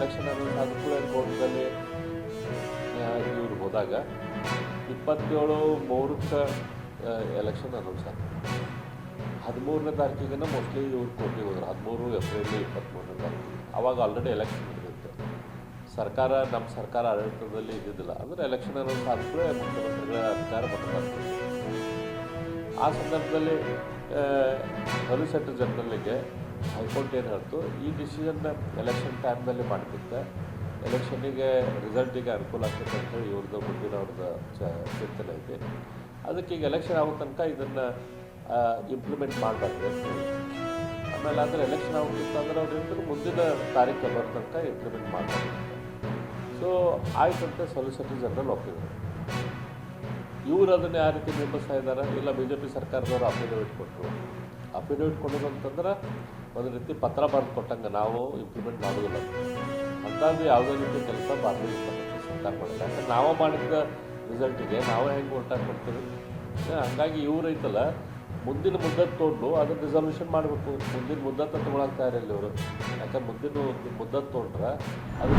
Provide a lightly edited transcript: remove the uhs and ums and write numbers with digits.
Election ಅನ್ನೋದು ಅದು ಕೂಡ ಕೋರ್ಟ್ನಲ್ಲಿ ಇವ್ರು ಹೋದಾಗ 27/3 ಎಲೆಕ್ಷನ್ ಅನೌನ್ಸ್ ಆಗಿದೆ. 13ನೇ ತಾರೀಕಿಗೆ ಮೋಸ್ಟ್ಲಿ ಇವ್ರು ಕೋರ್ಟಿಗೆ ಹೋದ್ರು. 13 ಏಪ್ರಿಲ್ 23ನೇ ತಾರೀಕಿಗೆ. ಆವಾಗ ಆಲ್ರೆಡಿ ಎಲೆಕ್ಷನ್ ನಡೆದಿತ್ತು. ನಮ್ಮ ಸರ್ಕಾರ ಆಡಳಿತದಲ್ಲಿ ಇದ್ದಿದ್ದಿಲ್ಲ. ಅಂದರೆ ಎಲೆಕ್ಷನ್ ಅನೌನ್ಸ್ ಆದಮೇಲೆ ಮುಖ್ಯಮಂತ್ರಿಗಳ ಅಧಿಕಾರ ಬಂದಾಗ್ತದೆ. ಆ ಸಂದರ್ಭದಲ್ಲಿ ಸಾಲಿಸಿಟರ್ ಜನರಲ್ಗೆ ಹೈಕೋರ್ಟ್ ಏನು ಹೇಳ್ತು, ಈ ಡಿಸಿಷನ್ನ ಎಲೆಕ್ಷನ್ ಟೈಮ್ನಲ್ಲಿ ಮಾಡಬೇಕು, ಎಲೆಕ್ಷನ್ನಿಗೆ ರಿಸಲ್ಟಿಗೆ ಅನುಕೂಲ ಆಗ್ತದೆ ಅಂತೇಳಿ ಇವ್ರದ್ದು ಮುಂದಿನ ಅವ್ರದ್ದು ಚಿಂತನೆ ಐತಿ. ಅದಕ್ಕೆ ಈಗ ಎಲೆಕ್ಷನ್ ಆಗೋ ತನಕ ಇದನ್ನು ಇಂಪ್ಲಿಮೆಂಟ್ ಮಾಡಬಾರ್ದು ಅಂತ ಹೇಳಿ. ಆಮೇಲೆ ಆದರೆ ಎಲೆಕ್ಷನ್ ಆಗೋಕ್ಕಿಂತ ಅಂದ್ರೆ ಅವ್ರು ಹೇಳ್ತಾರೆ ಮುಂದಿನ ತಾರೀಕು ಬರೋ ತನಕ ಇಂಪ್ಲಿಮೆಂಟ್ ಮಾಡಬಾರ್ದು. ಸೊ ಆಯ್ತಂತೆ ಸಾಲಿಸಿಟರ್ ಜನರಲ್ ಒಪ್ಪಿದ್ರು. ಇವರು ಅದನ್ನು ಯಾವ ರೀತಿ ನಿರ್ಮಿಸ್ತಾ ಇದ್ದಾರೆ, ಇಲ್ಲ BJP ಸರ್ಕಾರದವರು ಅಫಿಡವಿಟ್ ಕೊಟ್ಟರು. ಅಫಿಡವಿಟ್ ಕೊಡೋದು ಅಂತಂದ್ರೆ ಒಂದು ರೀತಿ ಪತ್ರ ಬರೆದು ಕೊಟ್ಟಂಗೆ ನಾವು ಇಂಪ್ಲಿಮೆಂಟ್ ಮಾಡೋದಿಲ್ಲ ಅಂಥದ್ದು ಯಾವುದೇ ರೀತಿ ಕೆಲಸ ಭಾರತೀಯ ಜನತಾ ಪಕ್ಷ ಸರ್ಕಾರ ಮಾಡಿಲ್ಲ. ಯಾಕಂದ್ರೆ ನಾವು ಮಾಡಿದ ರಿಸಲ್ಟಿಗೆ ನಾವೇ ಹೆಂಗೆ ಓಟಾಗಿ ಕೊಡ್ತೀವಿ. ಹಂಗಾಗಿ ಇವ್ರು ಐತಲ್ಲ ಮುಂದಿನ ಮುದ್ದತ್ತು ತೊಗೊಂಡು ಅದನ್ನು ರಿಸಲ್ಯೂಷನ್ ಮಾಡಬೇಕು. ಮುಂದಿನ ಮುದ್ದತ್ತು ತೊಗೊಳಕ್ಕೆ ತಯಾರಿಲ್ಲ ಇವರು. ಯಾಕಂದ್ರೆ ಮುಂದಿನ ಮುದ್ದತ್ತು ತೊಗೊಂಡ್ರೆ ಅದು